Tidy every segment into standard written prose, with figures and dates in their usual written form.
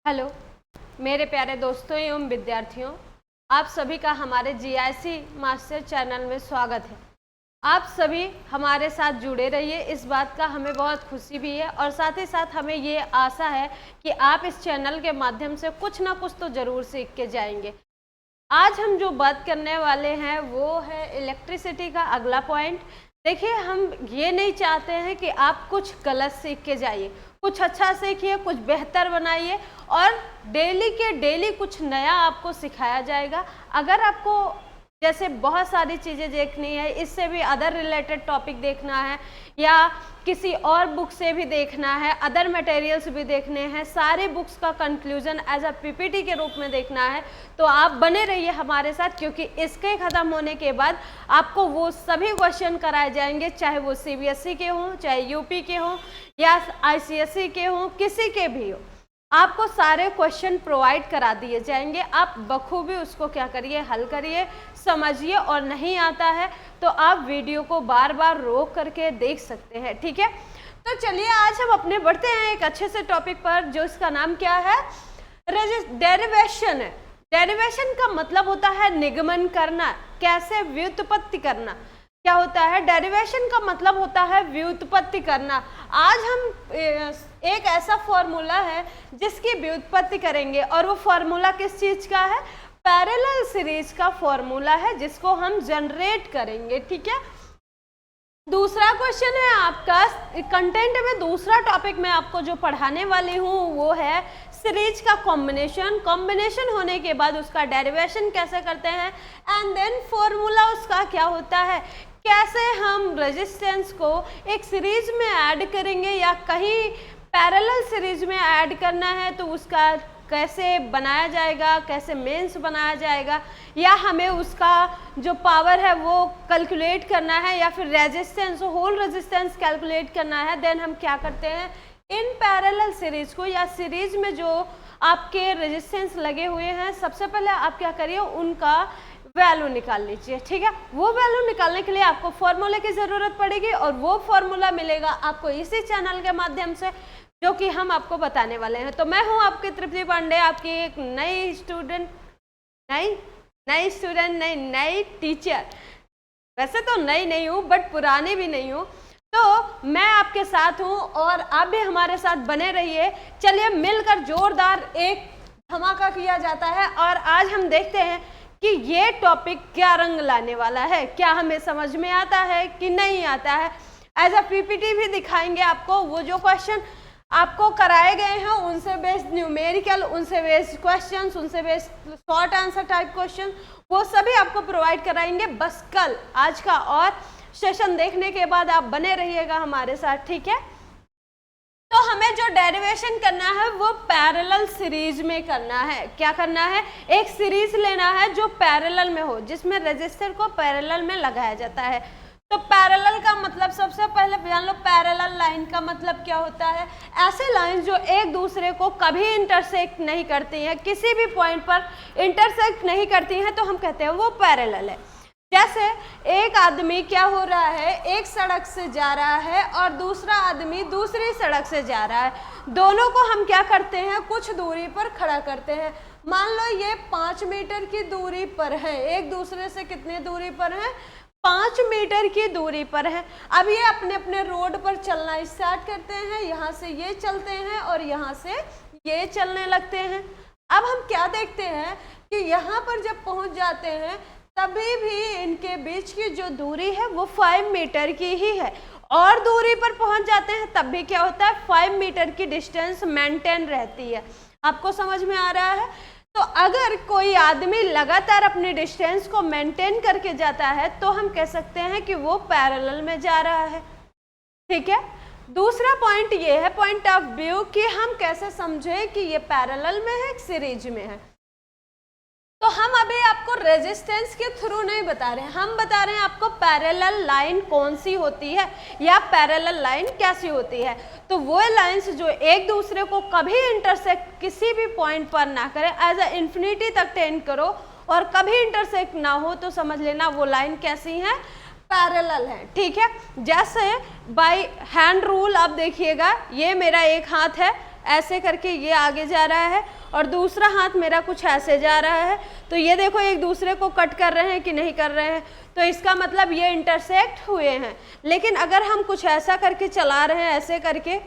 Hello मेरे प्यारे दोस्तों एवं विद्यार्थियों, आप सभी का हमारे जीआईसी मास्टर चैनल में स्वागत है। आप सभी हमारे साथ जुड़े रहिए, इस बात का हमें बहुत खुशी भी है और साथ ही साथ हमें ये आशा है कि आप इस चैनल के माध्यम से कुछ ना कुछ तो ज़रूर सीख के जाएंगे। आज हम जो बात करने वाले हैं वो है इलेक्ट्रिसिटी का अगला पॉइंट। देखिए, हम ये नहीं चाहते हैं कि आप कुछ गलत सीख के जाइए, कुछ अच्छा सीखिए, कुछ बेहतर बनाइए और डेली के डेली कुछ नया आपको सिखाया जाएगा। अगर आपको जैसे बहुत सारी चीज़ें देखनी है, इससे भी अदर रिलेटेड टॉपिक देखना है या किसी और बुक से भी देखना है, अदर मटेरियल्स भी देखने हैं, सारे बुक्स का कंक्लूजन एज अ पीपीटी के रूप में देखना है, तो आप बने रहिए हमारे साथ, क्योंकि इसके ख़त्म होने के बाद आपको वो सभी क्वेश्चन कराए जाएंगे, चाहे वो सीबीएसई के हों, चाहे यूपी के हों या आईसीएसई के हों, किसी के भी हो, आपको सारे क्वेश्चन प्रोवाइड करा दिए जाएंगे। आप बखूबी उसको क्या करिए, हल करिए, समझिए और नहीं आता है तो आप वीडियो को बार बार रोक करके देख सकते हैं। ठीक है, तो चलिए आज हम अपने बढ़ते हैं एक अच्छे से टॉपिक पर, जो इसका नाम क्या है, डेरिवेशन है। डेरिवेशन का मतलब होता है निगमन करना, कैसे व्युत्पत्ति करना। क्या होता है? डेरिवेशन का मतलब होता है व्युत्पत्ति करना। आज हम एक ऐसा फॉर्मूला है जिसकी व्युत्पत्ति करेंगे और वो फॉर्मूला किस चीज का है? पैरेलल सीरीज का फॉर्मूला है, जिसको हम जनरेट करेंगे। ठीक है, दूसरा क्वेश्चन है आपका कंटेंट में, दूसरा टॉपिक मैं आपको जो पढ़ाने वाली हूँ वो है सीरीज का कॉम्बिनेशन। कॉम्बिनेशन होने के बाद उसका डेरिवेशन कैसे करते हैं एंड देन फॉर्मूला उसका क्या होता है, कैसे हम रेजिस्टेंस को एक सीरीज में ऐड करेंगे या कहीं पैरेलल सीरीज में ऐड करना है तो उसका कैसे बनाया जाएगा, कैसे मेंस बनाया जाएगा, या हमें उसका जो पावर है वो कैलकुलेट करना है या फिर रेजिस्टेंस, होल रेजिस्टेंस कैलकुलेट करना है। देन हम क्या करते हैं, इन पैरेलल सीरीज को या सीरीज में जो आपके रेजिस्टेंस लगे हुए हैं, सबसे पहले आप क्या करिए, उनका वैल्यू निकाल लीजिए। ठीक है, वो वैल्यू निकालने के लिए आपको फॉर्मूले की ज़रूरत पड़ेगी और वो फॉर्मूला मिलेगा आपको इसी चैनल के माध्यम से, जो कि हम आपको बताने वाले हैं। तो मैं हूं आपकी तृप्ति पांडे, आपकी एक नई स्टूडेंट, नई टीचर। वैसे तो नई नहीं हूँ बट पुरानी भी नहीं हूँ, तो मैं आपके साथ हूँ और आप भी हमारे साथ बने रहिए। चलिए मिलकर जोरदार एक धमाका किया जाता है और आज हम देखते हैं कि ये टॉपिक क्या रंग लाने वाला है, क्या हमें समझ में आता है कि नहीं आता है। एज अ पीपीटी भी दिखाएंगे आपको, वो जो क्वेश्चन आपको कराए गए हैं उनसे बेस्ड न्यूमेरिकल, उनसे बेस्ड क्वेश्चंस, उनसे based short answer type question, वो सभी आपको प्रोवाइड कराएंगे। बस कल आज का और सेशन देखने के बाद आप बने रहिएगा हमारे साथ। ठीक है, तो हमें जो डेरिवेशन करना है वो पैरेलल सीरीज में करना है। क्या करना है, एक सीरीज लेना है जो पैरेलल में हो, जिसमें रेजिस्टर को पैरेलल में लगाया जाता है। तो पैरेलल का मतलब सबसे पहले जान लो, पैरेलल लाइन का मतलब क्या होता है, ऐसे लाइन जो एक दूसरे को कभी इंटरसेक्ट नहीं करती हैं, किसी भी पॉइंट पर इंटरसेक्ट नहीं करती हैं, तो हम कहते हैं वो पैरेलल है। जैसे एक आदमी क्या हो रहा है, एक सड़क से जा रहा है और दूसरा आदमी दूसरी सड़क से जा रहा है, दोनों को हम क्या करते हैं, कुछ दूरी पर खड़ा करते हैं। मान लो ये 5 मीटर की दूरी पर है, एक दूसरे से कितने दूरी पर है, 5 मीटर की दूरी पर है। अब ये अपने अपने रोड पर चलना स्टार्ट करते हैं, यहाँ से ये चलते हैं और यहाँ से ये चलने लगते हैं। अब हम क्या देखते हैं कि यहाँ पर जब पहुँच जाते हैं तभी भी इनके बीच की जो दूरी है वो 5 मीटर की ही है, और दूरी पर पहुंच जाते हैं तब भी क्या होता है, 5 मीटर की डिस्टेंस मेंटेन रहती है। आपको समझ में आ रहा है? तो अगर कोई आदमी लगातार अपनी डिस्टेंस को मेंटेन करके जाता है तो हम कह सकते हैं कि वो पैरेलल में जा रहा है। ठीक है, दूसरा पॉइंट ये है, पॉइंट ऑफ व्यू, कि हम कैसे समझे कि ये पैरेलल में है, सीरीज में है। तो हम अभी आपको रेजिस्टेंस के थ्रू नहीं बता रहे हैं, हम बता रहे हैं आपको पैरेलल लाइन कौन सी होती है या पैरेलल लाइन कैसी होती है। तो वो लाइंस जो एक दूसरे को कभी इंटरसेक्ट किसी भी पॉइंट पर ना करें, एज अ इन्फिनिटी तक टेंड करो और कभी इंटरसेक्ट ना हो, तो समझ लेना वो लाइन कैसी है, पैरेलल है। ठीक है, जैसे बाय हैंड रूल आप देखिएगा, ये मेरा एक हाथ है, ऐसे करके ये आगे जा रहा है और दूसरा हाथ मेरा कुछ ऐसे जा रहा है। तो ये देखो एक दूसरे को कट कर रहे हैं कि नहीं कर रहे हैं, तो इसका मतलब ये इंटरसेक्ट हुए हैं। लेकिन अगर हम कुछ ऐसा करके चला रहे हैं, ऐसे करके,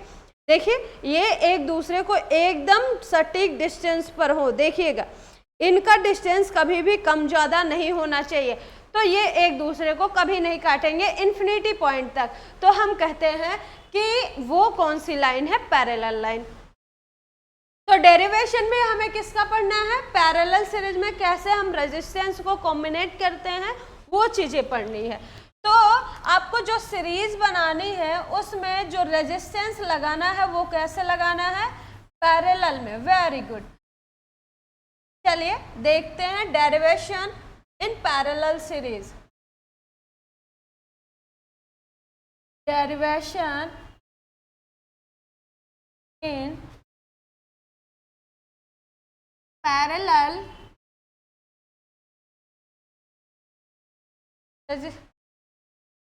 देखिए ये एक दूसरे को एकदम सटीक डिस्टेंस पर हो, देखिएगा इनका डिस्टेंस कभी भी कम ज़्यादा नहीं होना चाहिए। तो ये एक दूसरे को कभी नहीं काटेंगे इन्फिनिटी पॉइंट तक। तो हम कहते हैं कि वो कौन सी लाइन है, पैरेलल लाइन। तो डेरिवेशन में हमें किसका पढ़ना है, पैरेलल सीरीज में कैसे हम रेजिस्टेंस को कॉम्बिनेट करते हैं वो चीज़ें पढ़नी है। तो आपको जो सीरीज बनानी है उसमें जो रेजिस्टेंस लगाना है वो कैसे लगाना है, पैरेलल में। वेरी गुड, चलिए देखते हैं derivation in parallel series. Derivation in parallel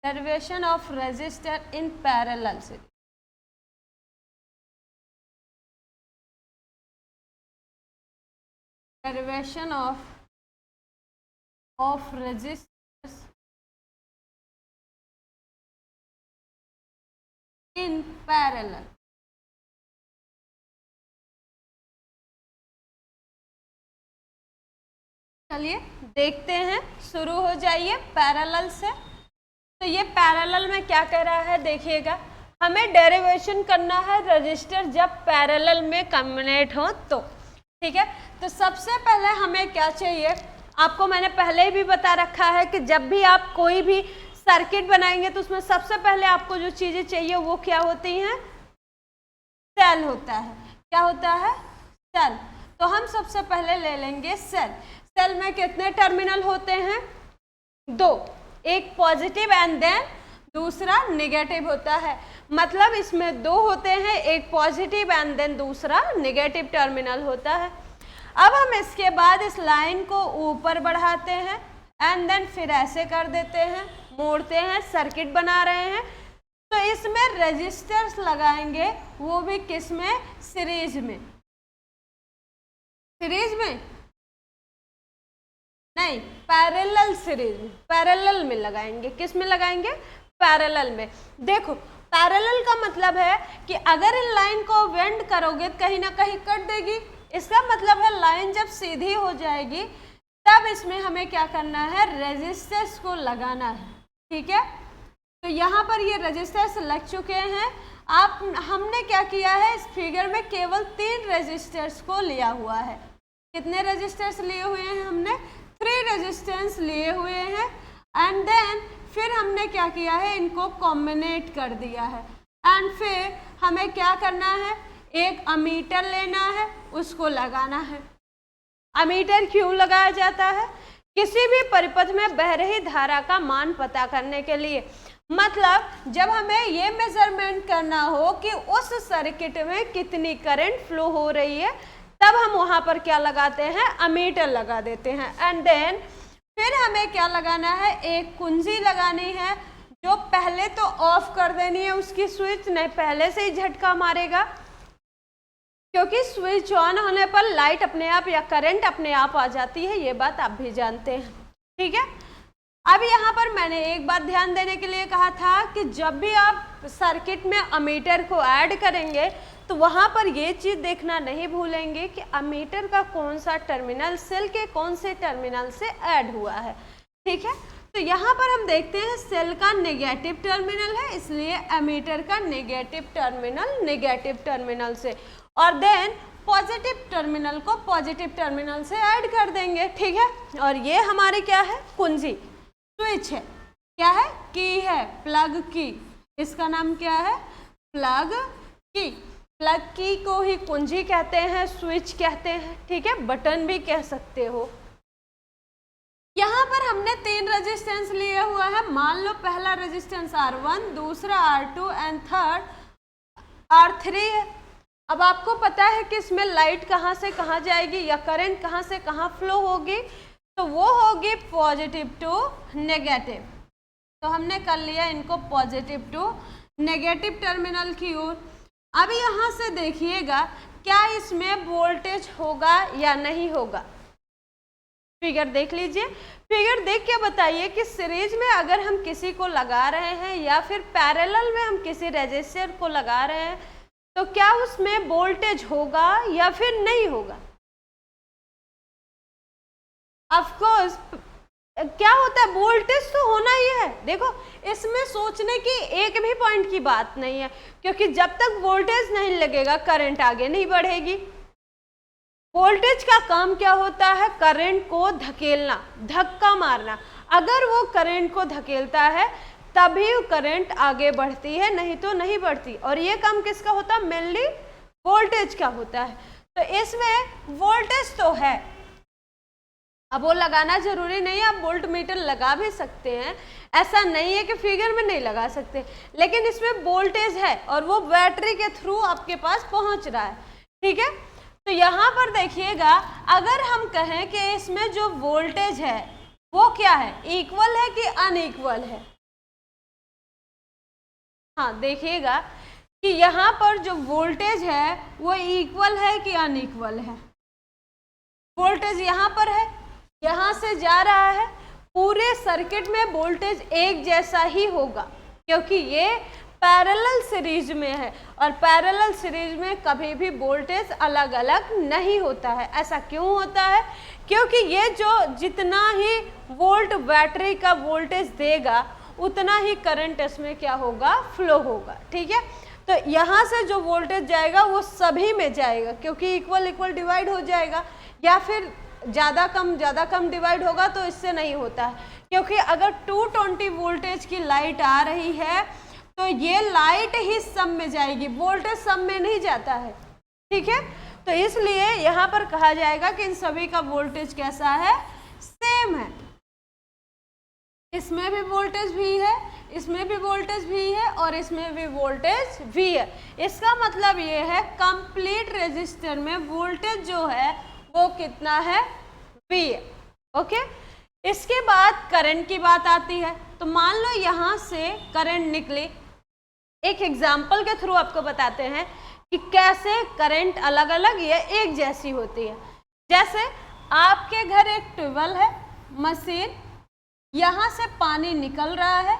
derivation of resistor in parallel series। Derivation of resistors in parallel। चलिए देखते हैं, शुरू हो जाइए पैरेलल से। तो ये पैरेलल में क्या कह रहा है, देखिएगा हमें डेरिवेशन करना है रजिस्टर जब पैरेलल में कॉम्बिनेट हो तो, ठीक है। तो सबसे पहले हमें क्या चाहिए, आपको मैंने पहले ही भी बता रखा है कि जब भी आप कोई भी सर्किट बनाएंगे तो उसमें सबसे पहले आपको जो चीज़ें चाहिए वो क्या होती हैं, सेल होता है। क्या होता है, सेल। तो हम सबसे पहले ले लेंगे सेल। सेल में कितने टर्मिनल होते हैं, दो, एक पॉजिटिव एंड देन दूसरा नेगेटिव होता है। मतलब इसमें दो होते हैं, एक पॉजिटिव एंड देन दूसरा नेगेटिव टर्मिनल होता है। अब हम इसके बाद इस लाइन को ऊपर बढ़ाते हैं एंड देन फिर ऐसे कर देते हैं, मोड़ते हैं, सर्किट बना रहे हैं। तो इसमें रेजिस्टर्स लगाएंगे, वो भी किस में, सीरीज में। सीरीज में नहीं, पैरेलल सीरीज में, पैरेलल में लगाएंगे। किस में लगाएंगे, पैरेलल में। देखो पैरेलल का मतलब है कि अगर इन लाइन को वेंड करोगे कहीं ना कहीं कट देगी। इसका मतलब है लाइन जब सीधी हो जाएगी तब इसमें हमें क्या करना है, रेजिस्टर्स को लगाना है, ठीक है। तो यहाँ पर ये रेजिस्टर्स लग चुके हैं। हमने क्या किया है, इस फिगर में केवल 3 रेजिस्टर्स को लिया हुआ है। कितने रेजिस्टर्स लिए हुए हैं हमने, 3 रेजिस्टेंस लिए हुए हैं। एंड देन फिर हमने क्या किया है, इनको कॉम्बिनेट कर दिया है। एंड फिर हमें क्या करना है, एक अमीटर लेना है, उसको लगाना है। अमीटर क्यों लगाया जाता है, किसी भी परिपथ में बह रही धारा का मान पता करने के लिए। मतलब जब हमें ये मेजरमेंट करना हो कि उस सर्किट में कितनी करंट फ्लो हो रही है, तब हम वहां पर क्या लगाते हैं, अमीटर लगा देते हैं। एंड देन फिर हमें क्या लगाना है, एक कुंजी लगानी है जो पहले तो ऑफ कर देनी है उसकी स्विच, नहीं पहले से ही झटका मारेगा, क्योंकि स्विच ऑन होने पर लाइट अपने आप या करंट अपने आप आ जाती है, ये बात आप भी जानते हैं, ठीक है। अब यहाँ पर मैंने एक बात ध्यान देने के लिए कहा था कि जब भी आप सर्किट में अमीटर को ऐड करेंगे तो वहाँ पर ये चीज़ देखना नहीं भूलेंगे कि अमीटर का कौन सा टर्मिनल सेल के कौन से टर्मिनल से ऐड हुआ है, ठीक है। तो यहाँ पर हम देखते हैं सेल का नेगेटिव टर्मिनल है, इसलिए अमीटर का नेगेटिव टर्मिनल से, और देन पॉजिटिव टर्मिनल को पॉजिटिव टर्मिनल से ऐड कर देंगे, ठीक है। और ये हमारी क्या है, कुंजी, स्विच है, क्या है, की है, प्लग की। इसका नाम क्या है, प्लग की। प्लग की को ही कुंजी कहते हैं, स्विच कहते हैं, ठीक है, बटन भी कह सकते हो। यहाँ पर हमने 3 रेजिस्टेंस लिए हुआ है। मान लो पहला रेजिस्टेंस R1, दूसरा R2 एंड थर्ड R3 है। अब आपको पता है कि इसमें लाइट कहाँ से कहाँ जाएगी या करंट कहाँ से कहाँ फ्लो होगी, तो वो होगी पॉजिटिव टू नेगेटिव। तो हमने कर लिया इनको पॉजिटिव टू नेगेटिव टर्मिनल की ओर। अब यहाँ से देखिएगा क्या इसमें वोल्टेज होगा या नहीं होगा। फिगर देख लीजिए, फिगर देख के बताइए कि सीरीज में अगर हम किसी को लगा रहे हैं या फिर पैरेलल में हम किसी रेजिस्टर को लगा रहे हैं तो क्या उसमें वोल्टेज होगा या फिर नहीं होगा। ऑफ कोर्स क्या होता है, वोल्टेज तो होना ही है। देखो इसमें सोचने की एक भी पॉइंट की बात नहीं है, क्योंकि जब तक वोल्टेज नहीं लगेगा करंट आगे नहीं बढ़ेगी। वोल्टेज का काम क्या होता है, करंट को धकेलना, धक्का मारना। अगर वो करंट को धकेलता है तभी करंट आगे बढ़ती है, नहीं तो नहीं बढ़ती। और ये काम किसका होता है, मेनली वोल्टेज का होता है। तो इसमें वोल्टेज तो है, अब वो लगाना जरूरी नहीं है, आप वोल्ट मीटर लगा भी सकते हैं, ऐसा नहीं है कि फिगर में नहीं लगा सकते, लेकिन इसमें वोल्टेज है और वो बैटरी के थ्रू आपके पास पहुंच रहा है। ठीक है, तो यहाँ पर देखिएगा, अगर हम कहें कि इसमें जो वोल्टेज है वो क्या है, इक्वल है कि अनइक्वल है। हाँ देखिएगा कि यहाँ पर जो वोल्टेज है वो इक्वल है कि अनइक्वल है। वोल्टेज यहाँ पर है, यहाँ से जा रहा है, पूरे सर्किट में वोल्टेज एक जैसा ही होगा, क्योंकि ये पैरेलल सीरीज में है और पैरेलल सीरीज में कभी भी वोल्टेज अलग अलग नहीं होता है। ऐसा क्यों होता है, क्योंकि ये जो जितना ही वोल्ट बैटरी का वोल्टेज देगा उतना ही करंट इसमें क्या होगा, फ्लो होगा। ठीक है, तो यहाँ से जो वोल्टेज जाएगा वो सभी में जाएगा, क्योंकि इक्वल इक्वल डिवाइड हो जाएगा, या फिर ज़्यादा कम डिवाइड होगा तो इससे नहीं होता है। क्योंकि अगर 220 वोल्टेज की लाइट आ रही है तो ये लाइट ही सब में जाएगी, वोल्टेज सब में नहीं जाता है। ठीक है, तो इसलिए यहाँ पर कहा जाएगा कि इन सभी का वोल्टेज कैसा है, सेम है। इसमें भी वोल्टेज भी है, इसमें भी वोल्टेज भी है और इसमें भी वोल्टेज भी है। इसका मतलब ये है कंप्लीट रेजिस्टर में वोल्टेज जो है वो कितना है, V है। ओके, इसके बाद करंट की बात आती है। तो मान लो यहाँ से करंट निकली, एक एग्जाम्पल के थ्रू आपको बताते हैं कि कैसे करंट अलग अलग या एक जैसी होती है। जैसे आपके घर एक ट्यूबवेल है, मशीन, यहाँ से पानी निकल रहा है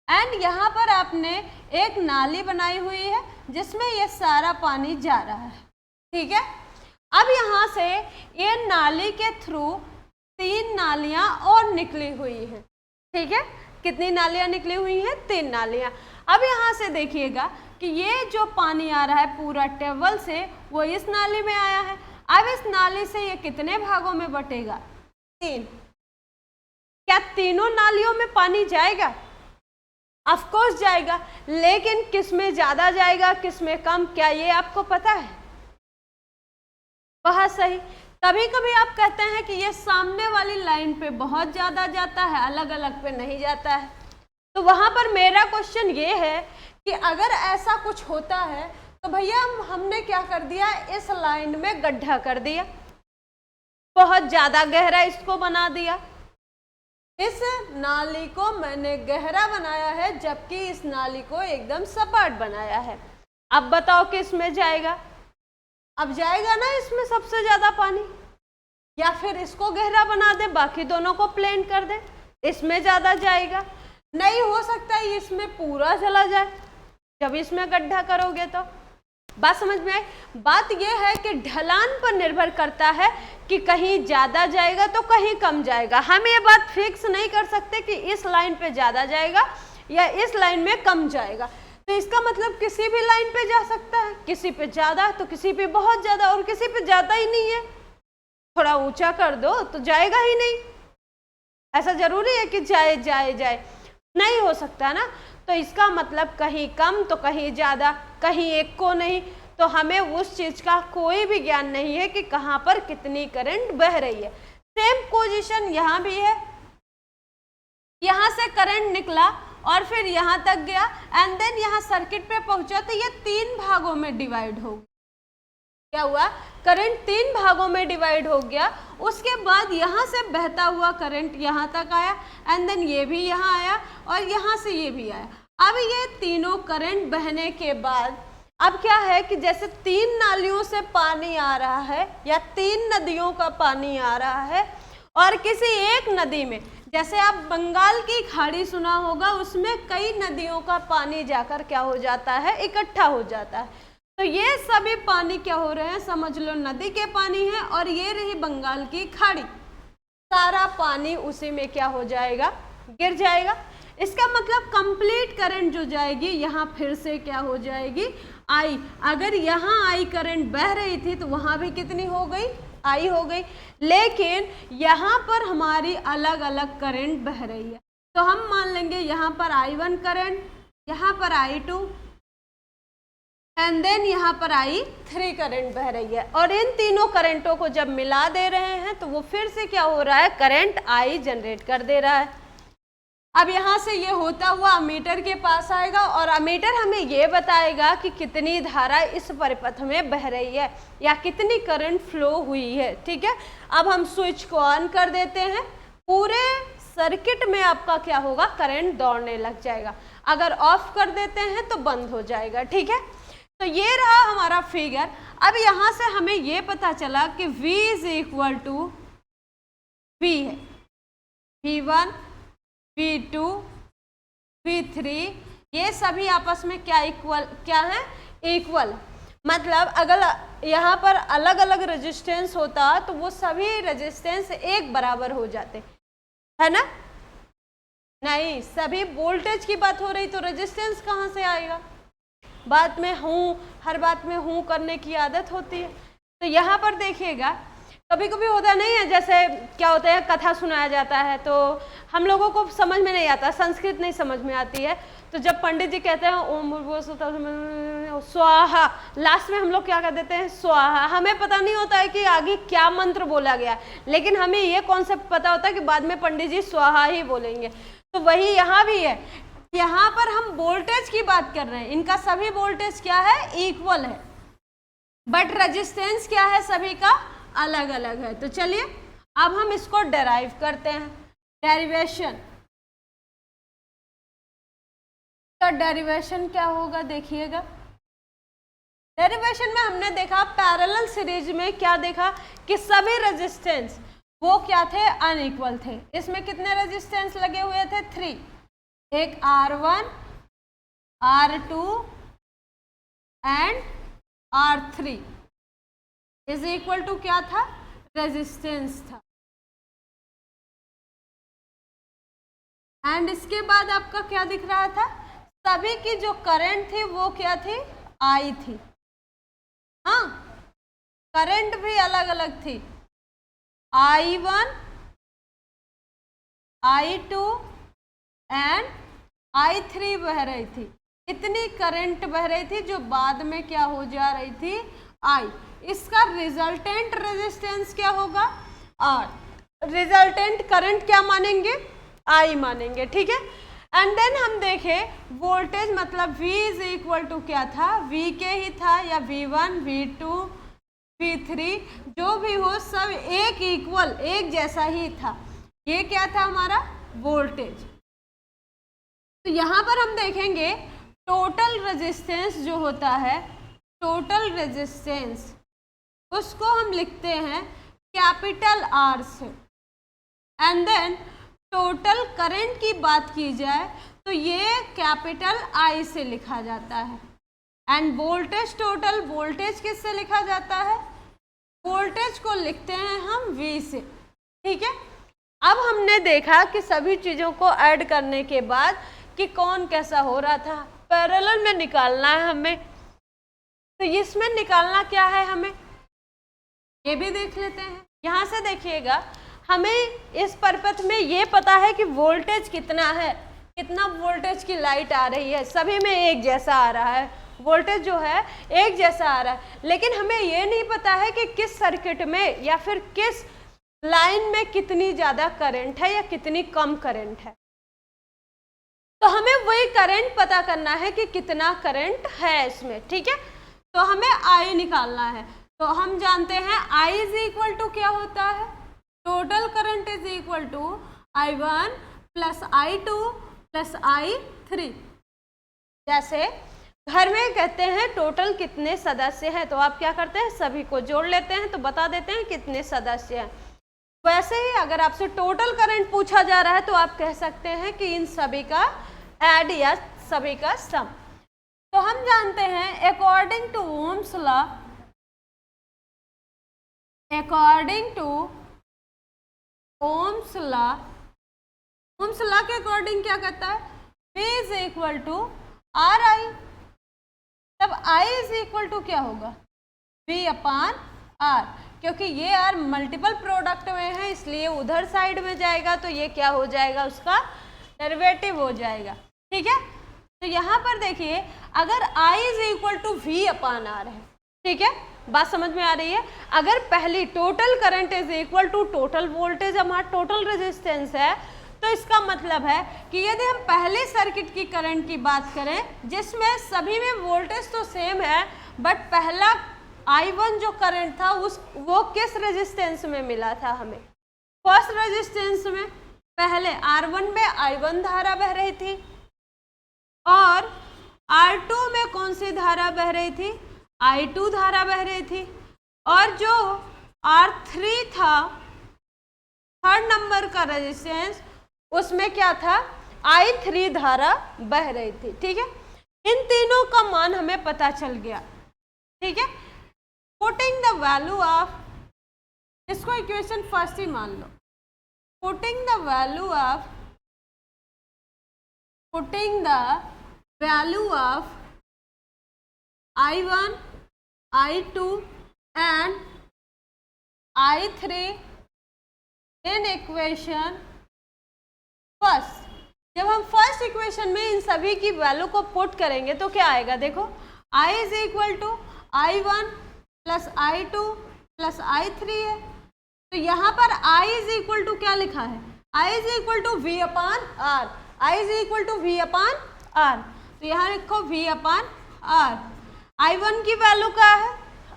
एंड यहाँ पर आपने एक नाली बनाई हुई है जिसमें ये सारा पानी जा रहा है। ठीक है, अब यहाँ से ये नाली के थ्रू 3 नालियाँ और निकली हुई हैं। ठीक है, कितनी नालियाँ निकली हुई हैं, 3 नालियाँ। अब यहाँ से देखिएगा कि ये जो पानी आ रहा है पूरा ट्यूबवेल से वो इस नाली में आया है। अब इस नाली से ये कितने भागों में बटेगा, 3। क्या तीनों नालियों में पानी जाएगा, ऑफ कोर्स जाएगा, लेकिन किस में ज्यादा जाएगा किस में कम, क्या ये आपको पता है। बहुत सही, कभी कभी आप कहते हैं कि ये सामने वाली लाइन पे बहुत ज़्यादा जाता है, अलग अलग पे नहीं जाता है। तो वहाँ पर मेरा क्वेश्चन ये है कि अगर ऐसा कुछ होता है तो भैया हमने क्या कर दिया, इस लाइन में गड्ढा कर दिया, बहुत ज़्यादा गहरा इसको बना दिया। इस नाली को मैंने गहरा बनाया है जबकि इस नाली को एकदम सपाट बनाया है। अब बताओ किस में जाएगा, अब जाएगा ना इसमें सबसे ज्यादा पानी, या फिर इसको गहरा बना दे बाकी दोनों को प्लेन कर दे, इसमें ज्यादा जाएगा। नहीं हो सकता है इसमें पूरा चला जाए, जब इसमें गड्ढा करोगे तो। बात समझ में आई। बात यह है कि ढलान पर निर्भर करता है कि कहीं ज्यादा जाएगा तो कहीं कम जाएगा। हम ये बात फिक्स नहीं कर सकते कि इस लाइन पे ज्यादा जाएगा या इस लाइन में कम जाएगा। तो इसका मतलब किसी भी लाइन पे जा सकता है, किसी पे ज्यादा तो किसी पे बहुत ज्यादा और किसी पे जाता ही नहीं है। थोड़ा ऊंचा कर दो तो जाएगा ही नहीं, ऐसा जरूरी है कि जाए जाए जाए, नहीं हो सकता ना। तो इसका मतलब कहीं कम तो कहीं ज्यादा, कहीं एक को नहीं। तो हमें उस चीज का कोई भी ज्ञान नहीं है कि कहाँ पर कितनी करंट बह रही है। सेम पोजीशन यहाँ भी है, यहाँ से करंट निकला और फिर यहाँ तक गया एंड देन यहाँ सर्किट पे पहुंचा तो ये 3 भागों में डिवाइड हो गया। क्या हुआ, करंट 3 भागों में डिवाइड हो गया। उसके बाद यहाँ से बहता हुआ करंट यहाँ तक आया एंड देन ये भी यहाँ आया और यहाँ से ये भी आया। अब ये तीनों करंट बहने के बाद अब क्या है कि जैसे 3 नालियों से पानी आ रहा है या 3 नदियों का पानी आ रहा है और किसी एक नदी में, जैसे आप बंगाल की खाड़ी सुना होगा, उसमें कई नदियों का पानी जाकर क्या हो जाता है, इकट्ठा हो जाता है। तो ये सभी पानी क्या हो रहे हैं, समझ लो नदी के पानी है, और ये रही बंगाल की खाड़ी, सारा पानी उसी में क्या हो जाएगा, गिर जाएगा। इसका मतलब कंप्लीट करंट जो जाएगी यहाँ फिर से क्या हो जाएगी, आई। अगर यहाँ आई करंट बह रही थी तो वहाँ भी कितनी हो गई, आई हो गई। लेकिन यहाँ पर हमारी अलग अलग करंट बह रही है, तो हम मान लेंगे यहाँ पर I1 करंट, यहाँ पर I2 एंड देन यहाँ पर I3 करंट बह रही है, और इन तीनों करंटों को जब मिला दे रहे हैं तो वो फिर से क्या हो रहा है, करंट I जनरेट कर दे रहा है। अब यहाँ से ये होता हुआ अमीटर के पास आएगा, और अमीटर हमें ये बताएगा कि कितनी धारा इस परिपथ में बह रही है या कितनी करंट फ्लो हुई है। ठीक है, अब हम स्विच को ऑन कर देते हैं, पूरे सर्किट में आपका क्या होगा, करंट दौड़ने लग जाएगा। अगर ऑफ कर देते हैं तो बंद हो जाएगा। ठीक है, तो ये रहा हमारा फिगर। अब यहाँ से हमें ये पता चला कि V is equal to V है, V1 V2 V3 ये सभी आपस में क्या है, इक्वल। मतलब अगर यहाँ पर अलग अलग रेजिस्टेंस होता तो वो सभी रेजिस्टेंस एक बराबर हो जाते, है ना। नहीं, सभी वोल्टेज की बात हो रही तो रेजिस्टेंस कहाँ से आएगा। बात में हूँ, हर बात में हूँ करने की आदत होती है। तो यहाँ पर देखिएगा, कभी कभी होता नहीं है, जैसे क्या होता है, कथा सुनाया जाता है तो हम लोगों को समझ में नहीं आता, संस्कृत नहीं समझ में आती है, तो जब पंडित जी कहते हैं ओम स्वाहा, लास्ट में हम लोग क्या कर देते हैं, स्वाहा। हमें पता नहीं होता है कि आगे क्या मंत्र बोला गया, लेकिन हमें ये कॉन्सेप्ट पता होता है कि बाद में पंडित जी स्वाहा ही बोलेंगे। तो वही यहाँ भी है, यहाँ पर हम वोल्टेज की बात कर रहे हैं, इनका सभी वोल्टेज क्या है, इक्वल है, बट रेजिस्टेंस क्या है, सभी का अलग अलग है। तो चलिए अब हम इसको डेराइव करते हैं, डेरिवेशन। तो डेरिवेशन क्या होगा, देखिएगा। डेरिवेशन में हमने देखा पैरेलल सीरीज में क्या देखा कि सभी रेजिस्टेंस वो क्या थे, अनइक्वल थे। इसमें कितने रेजिस्टेंस लगे हुए थे, 3, एक R1 R2 and R3 is equal to क्या था, रेजिस्टेंस था। एंड इसके बाद आपका क्या दिख रहा था, सभी की जो करंट थी वो क्या थी, I थी। हाँ, करंट भी अलग अलग थी, I1 I2 एंड I3 बह रही थी। इतनी करंट बह रही थी जो बाद में क्या हो जा रही थी, I। इसका रिजल्टेंट रेजिस्टेंस क्या होगा, R। रिजल्टेंट करंट क्या मानेंगे, I मानेंगे। ठीक है, एंड देन हम देखें वोल्टेज, मतलब V इज इक्वल टू क्या था, V के ही था, या V1 V2 V3 जो भी हो सब एक इक्वल, एक जैसा ही था। ये क्या था हमारा वोल्टेज। तो यहाँ पर हम देखेंगे टोटल रेजिस्टेंस जो होता है, टोटल रेजिस्टेंस उसको हम लिखते हैं कैपिटल R से। एंड देन टोटल करंट की बात की जाए तो ये कैपिटल I से लिखा जाता है। एंड वोल्टेज, टोटल वोल्टेज किससे लिखा जाता है, वोल्टेज को लिखते हैं हम V से। ठीक है, अब हमने देखा कि सभी चीज़ों को ऐड करने के बाद कि कौन कैसा हो रहा था, पैरेलल में निकालना है हमें। तो इसमें निकालना क्या है हमें, ये भी देख लेते हैं। यहाँ से देखिएगा, हमें इस परिपथ में ये पता है कि वोल्टेज कितना है, कितना वोल्टेज की लाइट आ रही है, सभी में एक जैसा आ रहा है, वोल्टेज जो है एक जैसा आ रहा है। लेकिन हमें ये नहीं पता है कि किस सर्किट में या फिर किस लाइन में कितनी ज़्यादा करंट है या कितनी कम करंट है। तो हमें वही करंट पता करना है कि कितना करंट है इसमें। ठीक है, तो हमें I निकालना है। तो हम जानते हैं I इज इक्वल टू क्या होता है, total current is equal to I1 plus I2 plus I3। जैसे घर में कहते हैं टोटल कितने सदस्य हैं, तो आप क्या करते हैं, सभी को जोड़ लेते हैं तो बता देते हैं कितने सदस्य हैं। वैसे ही अगर आपसे टोटल करंट पूछा जा रहा है तो आप कह सकते हैं कि इन सभी का ऐड या सभी का सम। तो हम जानते हैं according to Ohm's law, according to Ohm's law, Ohm's law के अकॉर्डिंग क्या कहता है, V is equal to R I. तब I इज इक्वल टू क्या होगा, V अपान R, क्योंकि ये R मल्टीपल प्रोडक्ट में है इसलिए उधर साइड में जाएगा तो ये क्या हो जाएगा, उसका डेरिवेटिव हो जाएगा। ठीक है, तो यहाँ पर देखिए अगर I is equal to V upon R है, ठीक है, बात समझ में आ रही है। अगर पहली total current is equal to total voltage, हमारा टोटल रेजिस्टेंस है, तो इसका मतलब है कि यदि हम पहले सर्किट की करंट की बात करें जिसमें सभी में वोल्टेज तो सेम है बट पहला I1 जो करंट था वो किस रेजिस्टेंस में मिला था हमें, फर्स्ट रेजिस्टेंस में। पहले R1 में I1 धारा बह रही थी और R2 में कौन सी धारा बह रही थी, I2 धारा बह रही थी, और जो R3 था थर्ड नंबर का रेजिस्टेंस उसमें क्या था, I3 धारा बह रही थी। ठीक है, इन तीनों का मान हमें पता चल गया। ठीक है, पुटिंग द वैल्यू ऑफ, इसको इक्वेशन फर्स्ट ही मान लो, putting the value of, putting the value of I1, I2 and I3 in equation first. जब हम फर्स्ट इक्वेशन में इन सभी की वैल्यू को पुट करेंगे तो क्या आएगा, देखो I is equal to I1 plus I2 plus I3 है, तो यहाँ पर I इज इक्वल टू क्या लिखा है, I is equal to V upon R, I is equal to V upon R, तो यहाँ लिखो V अपान R। I1 की वैल्यू क्या है,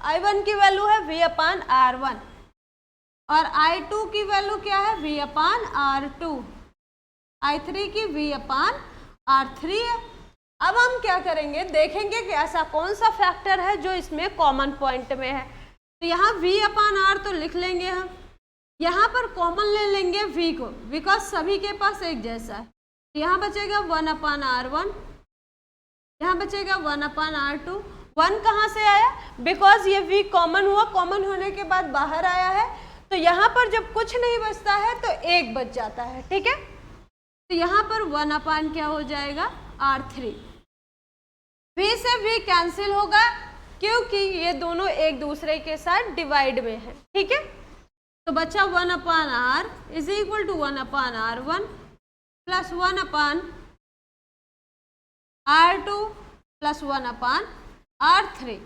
I1 की वैल्यू है V अपान R1 और I2 की वैल्यू क्या है, V अपान R2, I3 की V अपान R3 है। अब हम क्या करेंगे, देखेंगे कि ऐसा कौन सा फैक्टर है जो इसमें कॉमन पॉइंट में है। तो यहाँ V अपान R तो लिख लेंगे हम, यहाँ पर कॉमन ले लेंगे V को, बिकॉज सभी के पास एक जैसा है। तो यहाँ बचेगा 1 अपान R1, यहाँ बचेगा 1 अपान R2। 1 कहाँ से आया, बिकॉज ये V कॉमन हुआ, कॉमन होने के बाद बाहर आया है, तो यहाँ पर जब कुछ नहीं बचता है तो 1 बच जाता है। ठीक है, तो यहाँ पर 1 अपान क्या हो जाएगा, R3। V से V कैंसिल होगा क्योंकि ये दोनों एक दूसरे के साथ डिवाइड में है। ठीक है, तो बचा 1 upon R is equal to 1 upon R1 plus 1 upon R2 plus 1 upon R3।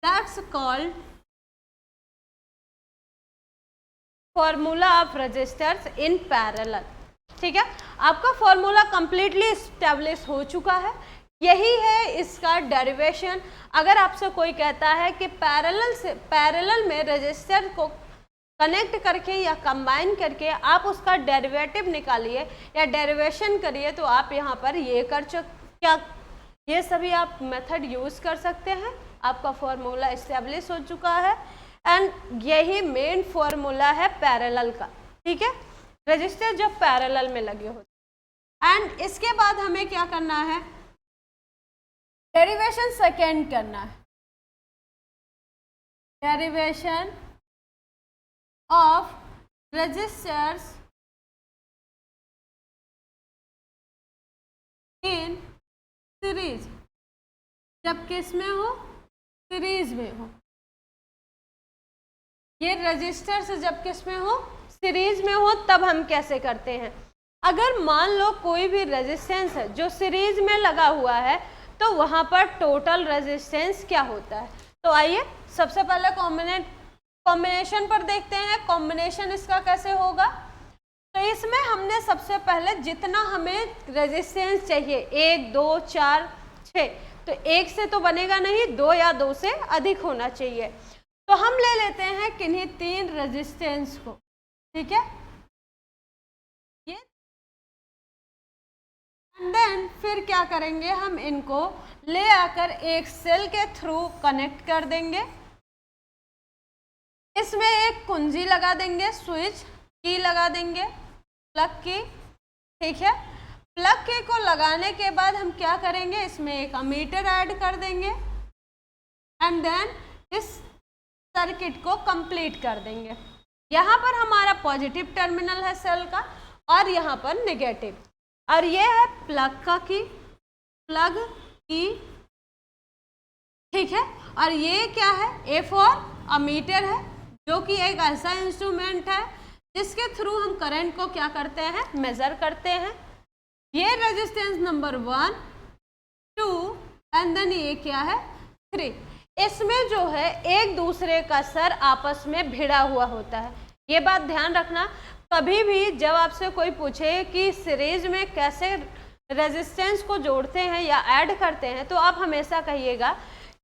That's called formula of resistors in parallel. ठीक है, आपका फॉर्मूला कंप्लीटली एस्टेब्लिश हो चुका है, यही है इसका डेरिवेशन। अगर आपसे कोई कहता है कि पैरेलल में रेजिस्टर को कनेक्ट करके या कंबाइन करके आप उसका डेरिवेटिव निकालिए या डेरिवेशन करिए, तो आप यहाँ पर ये क्या ये सभी आप मेथड यूज़ कर सकते हैं। आपका फॉर्मूला एस्टेब्लिश हो चुका है एंड यही मेन फॉर्मूला है पैरेलल का। ठीक है, रजिस्टर जब पैरेलल में लगे होते एंड इसके बाद हमें क्या करना है, डेरिवेशन सेकेंड करना है, derivation of resistors in series. जब किस में हो, सीरीज में हो। ये रजिस्टर्स जब किस में हो, सीरीज में हो, तब हम कैसे करते हैं। अगर मान लो कोई भी रेजिस्टेंस है जो सीरीज में लगा हुआ है तो वहाँ पर टोटल रेजिस्टेंस क्या होता है। तो आइए सबसे पहले कॉम्बिनेशन पर देखते हैं, कॉम्बिनेशन इसका कैसे होगा। तो इसमें हमने सबसे पहले जितना हमें रेजिस्टेंस चाहिए 1, 2, 4, 6, तो 1 से तो बनेगा नहीं, 2 या 2 से अधिक होना चाहिए। तो हम ले लेते हैं किन्हीं 3 रेजिस्टेंस को। ठीक है, ये देन फिर क्या करेंगे, हम इनको ले आकर एक सेल के थ्रू कनेक्ट कर देंगे। इसमें एक कुंजी लगा देंगे, स्विच की लगा देंगे, प्लग की, ठीक है। प्लग की को लगाने के बाद हम क्या करेंगे, इसमें एक अमीटर ऐड कर देंगे एंड देन इस सर्किट को कंप्लीट कर देंगे। यहाँ पर हमारा पॉजिटिव टर्मिनल है सेल का और यहाँ पर नेगेटिव, और ये है प्लग का की, प्लग की, ठीक है। और ये क्या है, ए फॉर अमीटर है, जो कि एक ऐसा इंस्ट्रूमेंट है जिसके थ्रू हम करंट को क्या करते हैं, मेजर करते हैं। ये रेजिस्टेंस नंबर 1, 2 एंड देन ये क्या है 3। इसमें जो है एक दूसरे का सर आपस में भिड़ा हुआ होता है। ये बात ध्यान रखना, कभी भी जब आपसे कोई पूछे कि सीरीज में कैसे रेजिस्टेंस को जोड़ते हैं या ऐड करते हैं, तो आप हमेशा कहिएगा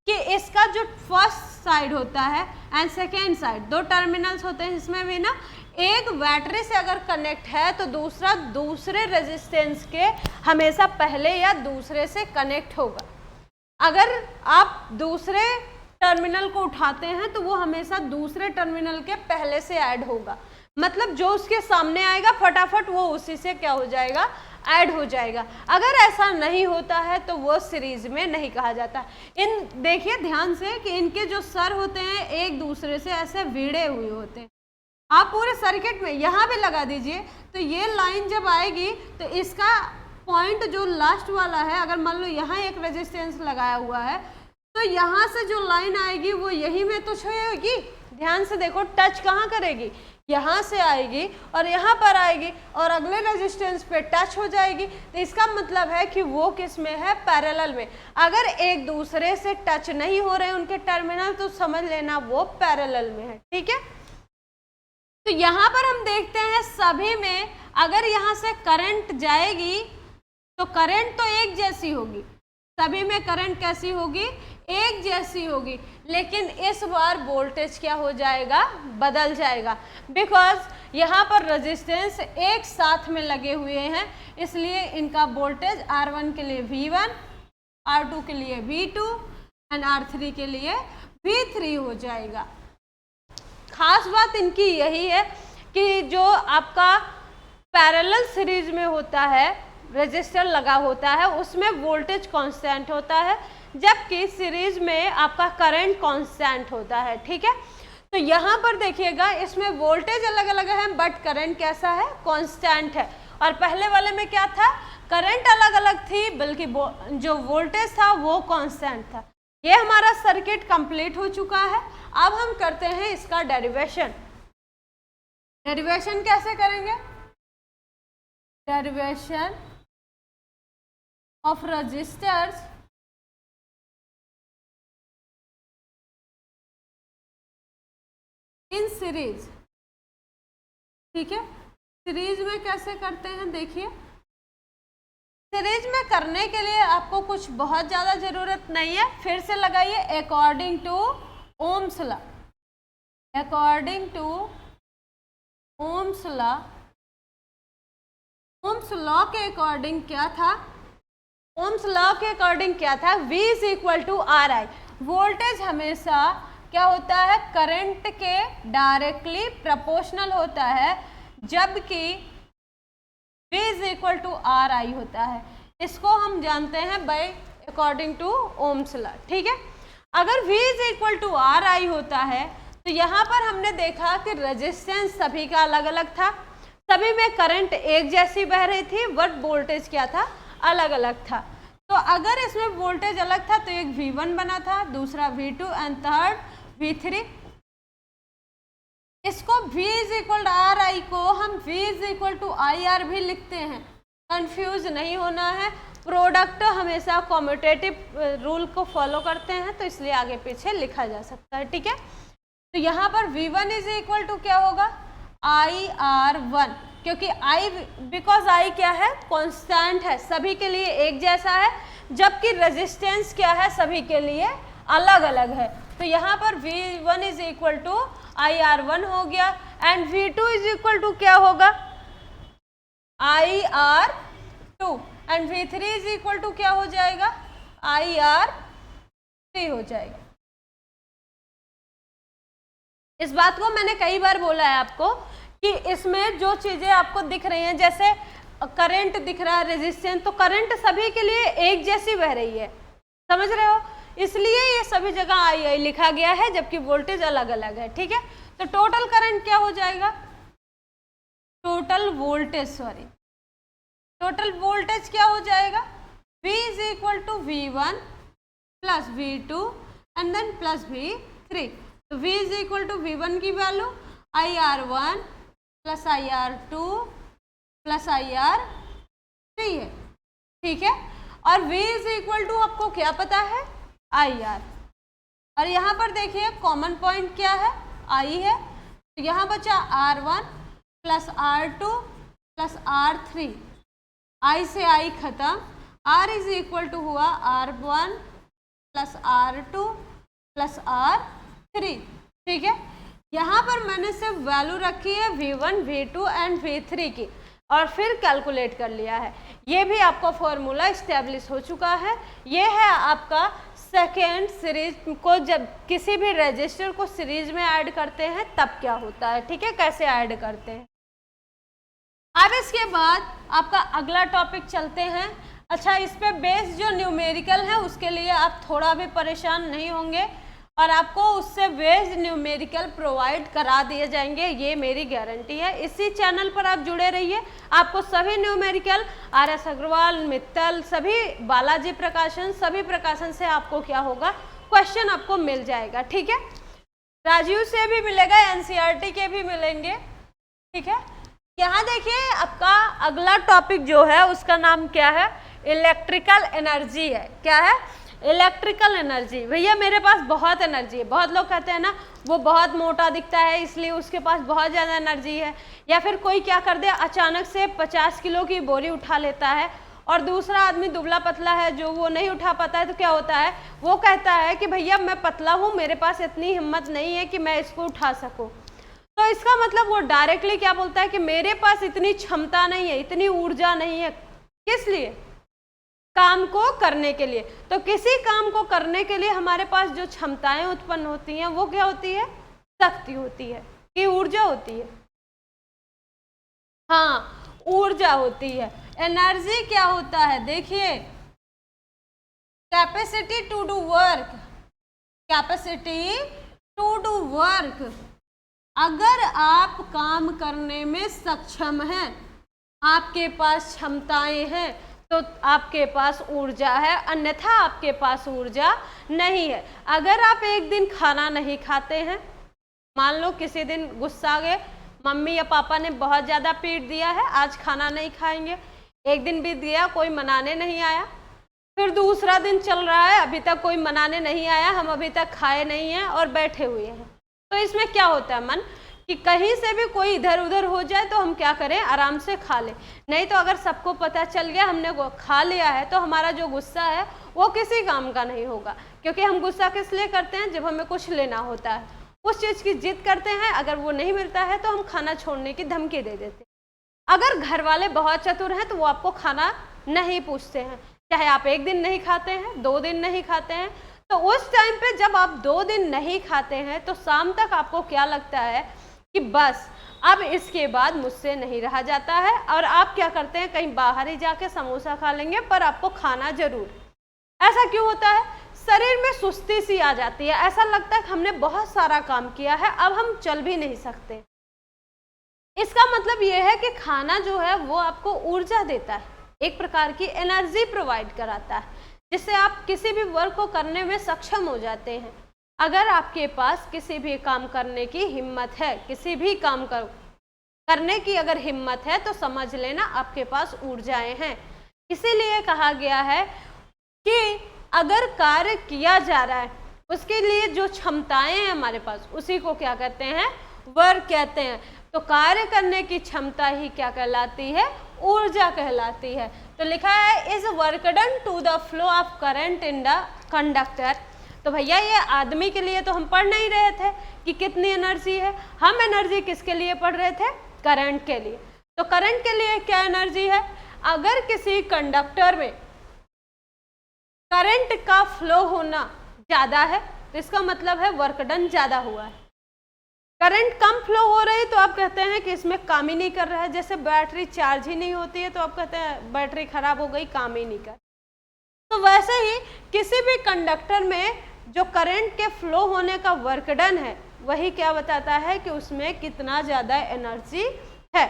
कि इसका जो फर्स्ट साइड होता है एंड सेकेंड साइड, दो टर्मिनल्स होते हैं, इसमें भी ना एक बैटरी से अगर कनेक्ट है तो दूसरा दूसरे रेजिस्टेंस के हमेशा पहले या दूसरे से कनेक्ट होगा। अगर आप दूसरे टर्मिनल को उठाते हैं तो वो हमेशा दूसरे टर्मिनल के पहले से ऐड होगा, मतलब जो उसके सामने आएगा फटाफट वो उसी से क्या हो जाएगा, ऐड हो जाएगा। अगर ऐसा नहीं होता है तो वो सीरीज में नहीं कहा जाता। इन देखिए ध्यान से कि इनके जो सर होते हैं एक दूसरे से ऐसे भिड़े हुए होते हैं। आप पूरे सर्किट में यहाँ भी लगा दीजिए तो ये लाइन जब आएगी तो इसका पॉइंट जो लास्ट वाला है, अगर मान लो यहाँ एक रेजिस्टेंस लगाया हुआ है तो यहाँ से जो लाइन आएगी वो यही में तो छुएगी। ध्यान से देखो, टच कहाँ करेगी, यहाँ से आएगी और यहाँ पर आएगी और अगले रेजिस्टेंस पे टच हो जाएगी। तो इसका मतलब है कि वो किस में है, पैरेलल में। अगर एक दूसरे से टच नहीं हो रहे उनके टर्मिनल तो समझ लेना वो पैरेलल में है, ठीक है। तो यहाँ पर हम देखते हैं सभी में अगर यहाँ से करंट जाएगी तो करंट तो एक जैसी होगी, सभी में करंट कैसी होगी, एक जैसी होगी, लेकिन इस बार वोल्टेज क्या हो जाएगा, बदल जाएगा। बिकॉज यहाँ पर रेजिस्टेंस एक साथ में लगे हुए हैं, इसलिए इनका वोल्टेज R1 के लिए V1, R2 के लिए V2 एंड R3 के लिए V3 हो जाएगा। खास बात इनकी यही है कि जो आपका पैरेलल सीरीज में होता है, रेजिस्टर लगा होता है, उसमें वोल्टेज कांस्टेंट होता है, जबकि सीरीज में आपका करंट कांस्टेंट होता है, ठीक है। तो यहाँ पर देखिएगा इसमें वोल्टेज अलग अलग है बट करंट कैसा है, कांस्टेंट है। और पहले वाले में क्या था, करंट अलग अलग थी बल्कि जो वोल्टेज था वो कांस्टेंट था। ये हमारा सर्किट कंप्लीट हो चुका है। अब हम करते हैं इसका डेरिवेशन। डेरिवेशन कैसे करेंगे, derivation of resistors in series, ठीक है। सीरीज में कैसे करते हैं, देखिए सीरीज में करने के लिए आपको कुछ बहुत ज़्यादा ज़रूरत नहीं है, फिर से लगाइए according to Ohm's law, according to Ohm's law. Ohm's law के अकॉर्डिंग क्या था, ओम्स लॉ के अकॉर्डिंग क्या था, V is equal to R I. Voltage हमेशा क्या होता है, करंट के डायरेक्टली प्रोपोर्शनल होता है, जबकि V is equal to R I होता है। इसको हम जानते हैं by according to Ohm's law, ठीक है। अगर V is equal to R I होता है तो यहाँ पर हमने देखा कि रेजिस्टेंस सभी का अलग अलग था, सभी में करंट एक जैसी बह रही थी बट वोल्टेज क्या था, अलग अलग था। तो अगर इसमें वोल्टेज अलग था तो एक V1 बना था, दूसरा V2 एंड थर्ड V3। इसको V is equal to R I को हम V is equal to I R भी लिखते हैं, कंफ्यूज नहीं होना है। प्रोडक्ट हमेशा कॉम्यूटेटिव रूल को फॉलो करते हैं तो इसलिए आगे पीछे लिखा जा सकता है, ठीक है। तो यहाँ पर V1 इज इक्वल टू क्या होगा, IR1, क्योंकि I बिकॉज I क्या है, कांस्टेंट है, सभी के लिए एक जैसा है, जबकि रेजिस्टेंस क्या है, सभी के लिए अलग अलग है। तो यहाँ पर V1 is equal to IR1 हो गया and V2 is equal to क्या होगा, IR2। And V3 is equal to क्या हो जाएगा, IR3 हो जाएगा। इस बात को मैंने कई बार बोला है आपको कि इसमें जो चीजें आपको दिख रही हैं, जैसे करंट दिख रहा है, रेजिस्टेंस, तो करंट सभी के लिए एक जैसी बह रही है, समझ रहे हो, इसलिए ये सभी जगह आई लिखा गया है, जबकि वोल्टेज अलग अलग है। ठीक है, तो टोटल करंट क्या हो जाएगा, टोटल वोल्टेज क्या हो जाएगा, V is equal to V1 plus V2 and then plus V3। तो V is equal to V1 की value IR1 plus IR2 plus IR3 है। ठीक है, और V इज इक्वल टू आपको क्या पता है, IR, और यहाँ पर देखिए कॉमन पॉइंट क्या है, I है, तो यहाँ बचा R1 plus R2 plus R3, I से I खत्म, R इज इक्वल टू हुआ R1 plus R2 plus R3। ठीक है, यहाँ पर मैंने सिर्फ वैल्यू रखी है V1, V2 एंड V3 की, और फिर कैलकुलेट कर लिया है। ये भी आपका फॉर्मूला इस्टेब्लिश हो चुका है। ये है आपका सेकेंड सीरीज को, जब किसी भी रजिस्टर को सीरीज में ऐड करते हैं तब क्या होता है। ठीक है, कैसे ऐड करते हैं। अब इसके बाद आपका अगला टॉपिक चलते हैं। अच्छा, इस पे बेस जो न्यूमेरिकल है उसके लिए आप थोड़ा भी परेशान नहीं होंगे, और आपको उससे बेस्ड न्यूमेरिकल प्रोवाइड करा दिए जाएंगे, ये मेरी गारंटी है। इसी चैनल पर आप जुड़े रहिए, आपको सभी न्यूमेरिकल RS अग्रवाल, मित्तल, सभी बालाजी प्रकाशन, सभी प्रकाशन से आपको क्या होगा, क्वेश्चन आपको मिल जाएगा। ठीक है, राजीव से भी मिलेगा, NCERT के भी मिलेंगे। ठीक है, यहाँ देखिए आपका अगला टॉपिक जो है उसका नाम क्या है, इलेक्ट्रिकल एनर्जी है। क्या है, इलेक्ट्रिकल एनर्जी। भैया मेरे पास बहुत एनर्जी है, बहुत लोग कहते हैं ना वो बहुत मोटा दिखता है इसलिए उसके पास बहुत ज़्यादा एनर्जी है, या फिर कोई क्या कर दे, अचानक से 50 किलो की बोरी उठा लेता है, और दूसरा आदमी दुबला पतला है जो वो नहीं उठा पाता है, तो क्या होता है, वो कहता है कि भैया मैं पतला हूँ, मेरे पास इतनी हिम्मत नहीं है कि मैं इसको उठा सकूँ। तो इसका मतलब वो डायरेक्टली क्या बोलता है कि मेरे पास इतनी क्षमता नहीं है, इतनी ऊर्जा नहीं है, किस लिए, काम को करने के लिए। तो किसी काम को करने के लिए हमारे पास जो क्षमताएं उत्पन्न होती हैं वो क्या होती है, शक्ति होती है कि ऊर्जा होती है, हाँ ऊर्जा होती है। एनर्जी क्या होता है, देखिए capacity to do work, capacity to do work. अगर आप काम करने में सक्षम हैं, आपके पास क्षमताएं हैं, तो आपके पास ऊर्जा है, अन्यथा आपके पास ऊर्जा नहीं है। अगर आप एक दिन खाना नहीं खाते हैं, मान लो किसी दिन गुस्सा आ गए, मम्मी या पापा ने बहुत ज़्यादा पीट दिया है, आज खाना नहीं खाएंगे, एक दिन बीत गया कोई मनाने नहीं आया, फिर दूसरा दिन चल रहा है अभी तक कोई मनाने नहीं आया, हम अभी तक खाए नहीं हैं और बैठे हुए हैं, तो इसमें क्या होता है मन कि कहीं से भी कोई इधर उधर हो जाए तो हम क्या करें, आराम से खा लें। नहीं तो अगर सबको पता चल गया हमने खा लिया है तो हमारा जो गुस्सा है वो किसी काम का नहीं होगा, क्योंकि हम गुस्सा किस लिए करते हैं, जब हमें कुछ लेना होता है, उस चीज़ की जिद करते हैं, अगर वो नहीं मिलता है तो हम खाना छोड़ने की धमकी दे देते हैं। अगर घर वाले बहुत चतुर हैं तो वो आपको खाना नहीं पूछते हैं, चाहे आप एक दिन नहीं खाते हैं, 2 दिन नहीं खाते हैं, तो उस टाइम पे जब आप 2 दिन नहीं खाते हैं तो शाम तक आपको क्या लगता है कि बस अब इसके बाद मुझसे नहीं रहा जाता है, और आप क्या करते हैं, कहीं बाहर ही जाके समोसा खा लेंगे, पर आपको खाना जरूर। ऐसा क्यों होता है, शरीर में सुस्ती सी आ जाती है, ऐसा लगता है कि हमने बहुत सारा काम किया है, अब हम चल भी नहीं सकते। इसका मतलब ये है कि खाना जो है वो आपको ऊर्जा देता है, एक प्रकार की एनर्जी प्रोवाइड कराता है, जिससे आप किसी भी वर्क को करने में सक्षम हो जाते हैं। अगर आपके पास किसी भी काम करने की हिम्मत है, किसी भी काम करने की अगर हिम्मत है, तो समझ लेना आपके पास ऊर्जाएं हैं। इसीलिए कहा गया है कि अगर कार्य किया जा रहा है उसके लिए जो क्षमताएं हैं हमारे पास, उसी को क्या कहते हैं, वर्क कहते हैं। तो कार्य करने की क्षमता ही क्या कहलाती है, ऊर्जा कहलाती है। तो लिखा है is work done to the flow of current in the conductor. तो भैया ये आदमी के लिए तो हम पढ़ नहीं रहे थे कि कितनी एनर्जी है, हम एनर्जी किसके लिए पढ़ रहे थे, करंट के लिए। तो करंट के लिए क्या एनर्जी है, अगर किसी कंडक्टर में करंट का फ्लो होना ज़्यादा है तो इसका मतलब है वर्क डन ज़्यादा हुआ है। करंट कम फ्लो हो रही है तो आप कहते हैं कि इसमें काम ही नहीं कर रहा है। जैसे बैटरी चार्ज ही नहीं होती है तो आप कहते हैं बैटरी खराब हो गई, काम ही नहीं कर। तो वैसे ही किसी भी कंडक्टर में जो करंट के फ्लो होने का वर्क डन है वही क्या बताता है कि उसमें कितना ज़्यादा एनर्जी है।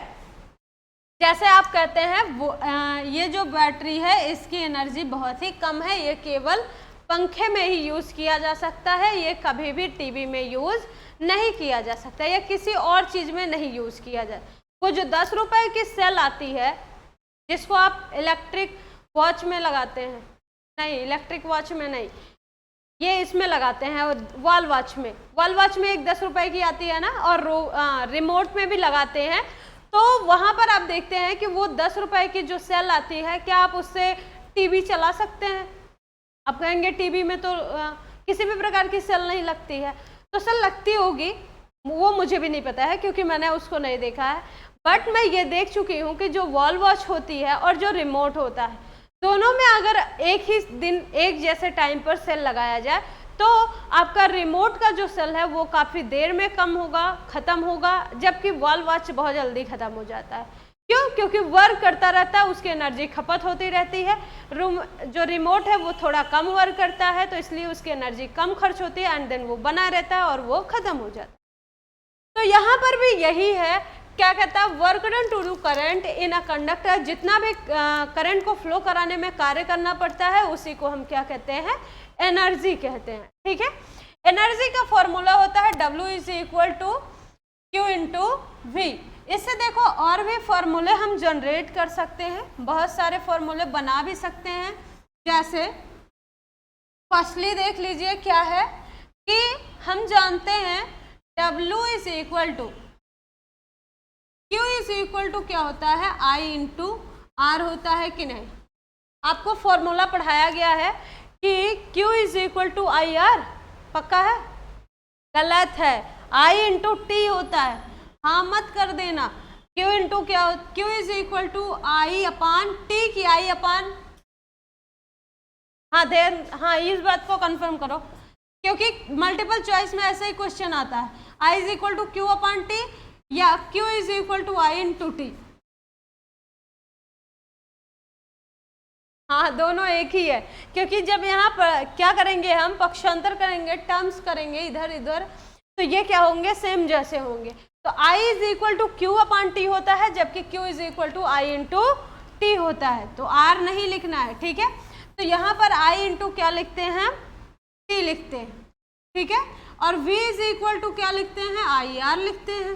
जैसे आप कहते हैं वो ये जो बैटरी है इसकी एनर्जी बहुत ही कम है, ये केवल पंखे में ही यूज़ किया जा सकता है, ये कभी भी टीवी में यूज़ नहीं किया जा सकता या किसी और चीज़ में नहीं यूज़ किया जाए। वो जो 10 रुपए की सेल आती है जिसको आप इलेक्ट्रिक वॉच में लगाते हैं, नहीं इलेक्ट्रिक वॉच में नहीं, ये इसमें लगाते हैं वॉल वॉच में। वॉल वॉच में एक 10 रुपए की आती है ना, और रिमोट में भी लगाते हैं। तो वहाँ पर आप देखते हैं कि वो 10 रुपए की जो सेल आती है, क्या आप उससे टीवी चला सकते हैं? आप कहेंगे टीवी में तो किसी भी प्रकार की सेल नहीं लगती है। तो सेल लगती होगी, वो मुझे भी नहीं पता है क्योंकि मैंने उसको नहीं देखा है, बट मैं ये देख चुकी हूँ कि जो वॉल वॉच होती है और जो रिमोट होता है दोनों में अगर एक ही दिन एक जैसे टाइम पर सेल लगाया जाए तो आपका रिमोट का जो सेल है वो काफ़ी देर में कम होगा, ख़त्म होगा, जबकि वॉल वॉच बहुत जल्दी ख़त्म हो जाता है। क्यों? क्योंकि वर्क करता रहता है, उसकी एनर्जी खपत होती रहती है। जो रिमोट है वो थोड़ा कम वर्क करता है तो इसलिए उसकी एनर्जी कम खर्च होती है एंड देन वो बना रहता है और वो ख़त्म हो जाता है। तो यहाँ पर भी यही है, क्या कहता है, work done to do current in a conductor. जितना भी करंट को फ्लो कराने में कार्य करना पड़ता है उसी को हम क्या कहते हैं, एनर्जी कहते हैं। ठीक है, एनर्जी का फॉर्मूला होता है W is equal to Q into V। इससे देखो और भी फॉर्मूले हम जनरेट कर सकते हैं, बहुत सारे फॉर्मूले बना भी सकते हैं। जैसे फर्स्टली देख लीजिए क्या है कि हम जानते हैं W is equal to Q is equal to क्या होता है, I इंटू R होता है कि नहीं। आपको फॉर्मूला पढ़ाया गया है कि Q is equal to I R, पक्का है? गलत है, I इंटू टी होता है। हाँ मत कर देना, Q इंटू क्या, Q is equal to I upon T की आई अपान, हाँ इस बात को कंफर्म करो क्योंकि मल्टीपल चॉइस में ऐसा ही क्वेश्चन आता है, I is equal to Q upon T या Q is equal to I into T. हाँ दोनों एक ही है, क्योंकि जब यहाँ पर क्या करेंगे, हम पक्षांतर करेंगे, टर्म्स करेंगे इधर इधर, तो ये क्या होंगे, सेम जैसे होंगे। तो I is equal to Q upon T होता है जबकि Q is equal to I into T होता है। तो R नहीं लिखना है, ठीक है। तो यहाँ पर I इंटू क्या लिखते हैं, T लिखते हैं, ठीक है। और V इज इक्वल टू क्या लिखते हैं, आई आर लिखते हैं।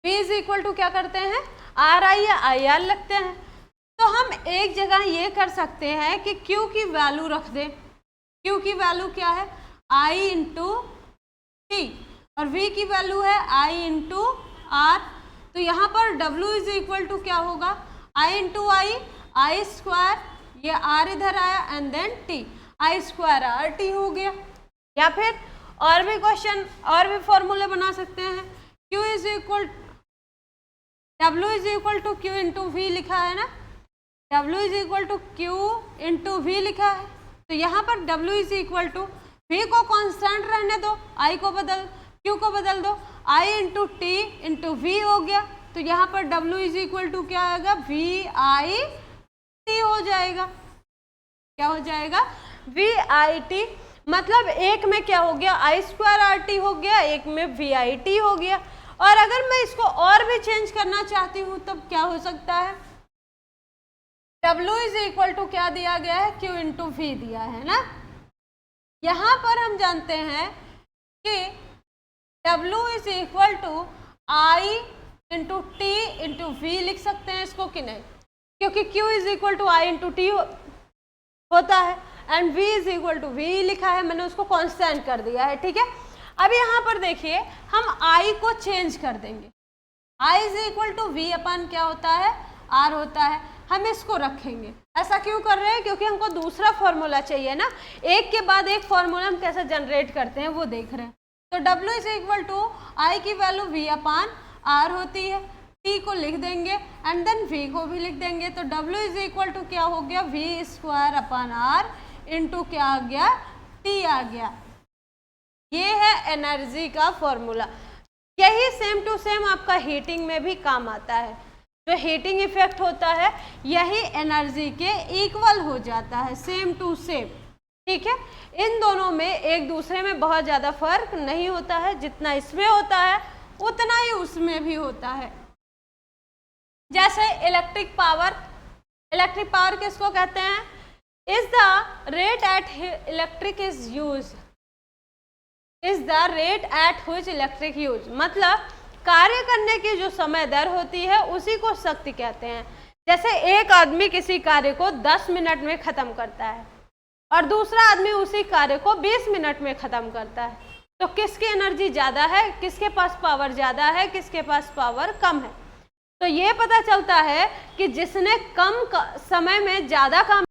V इज इक्वल टू क्या करते हैं, आर आई या आई आर लिखते हैं। तो हम एक जगह ये कर सकते हैं कि Q की वैल्यू रख दें। Q की वैल्यू क्या है, I इंटू टी, और V की वैल्यू है I इंटू आर। तो यहाँ पर W इज इक्वल टू क्या होगा, I इंटू आई स्क्वायर, ये R इधर आया and then T, I square R T हो गया। या फिर और भी क्वेश्चन और भी फॉर्मूले बना सकते हैं। Q is equal W is equal to Q into V लिखा है ना, W is equal to Q into V लिखा है। तो यहाँ पर W is equal to V को कांस्टेंट रहने दो, I को बदल, Q को बदल दो, I into T into V हो गया। तो यहाँ पर W इज इक्वल टू क्या आएगा, VIT हो जाएगा। क्या हो जाएगा, VIT। मतलब एक में क्या हो गया, I स्क्वायर आर टी हो गया, एक में VIT हो गया। और अगर मैं इसको और भी चेंज करना चाहती हूँ तब क्या हो सकता है, W इज इक्वल टू क्या दिया गया है, Q इंटू V दिया है ना। यहाँ पर हम जानते हैं कि W is equal to I into T into V लिख सकते हैं इसको कि नहीं, क्योंकि Q is equal to I into T होता है and V is equal to V लिखा है, मैंने उसको कांस्टेंट कर दिया है, ठीक है। अब यहाँ पर देखिए हम I को चेंज कर देंगे, I is equal to V upon क्या होता है, R होता है, हम इसको रखेंगे। ऐसा क्यों कर रहे हैं, क्योंकि हमको दूसरा फॉर्मूला चाहिए ना, एक के बाद एक फॉर्मूला हम कैसे जनरेट करते हैं वो देख रहे हैं। तो W is equal to I की वैल्यू V अपान R होती है, T को लिख देंगे एंड देन V को भी लिख देंगे। तो W इज इक्वल टू क्या हो गया, V square upon R into क्या आ गया, T आ गया। ये है एनर्जी का फॉर्मूला। यही सेम टू सेम आपका हीटिंग में भी काम आता है। जो हीटिंग इफेक्ट होता है यही एनर्जी के इक्वल हो जाता है, सेम टू सेम। ठीक है, इन दोनों में एक दूसरे में बहुत ज़्यादा फर्क नहीं होता है, जितना इसमें होता है उतना ही उसमें भी होता है। जैसे इलेक्ट्रिक पावर किसको कहते हैं, is the rate at electric is use, is the rate at which electric use, मतलब कार्य करने की जो समय दर होती है उसी को शक्ति कहते हैं। जैसे एक आदमी किसी कार्य को 10 मिनट में खत्म करता है और दूसरा आदमी उसी कार्य को 20 मिनट में खत्म करता है, तो किसकी एनर्जी ज़्यादा है, किसके पास पावर ज़्यादा है, किसके पास पावर कम है। तो ये पता चलता है कि जिसने कम समय में ज़्यादा काम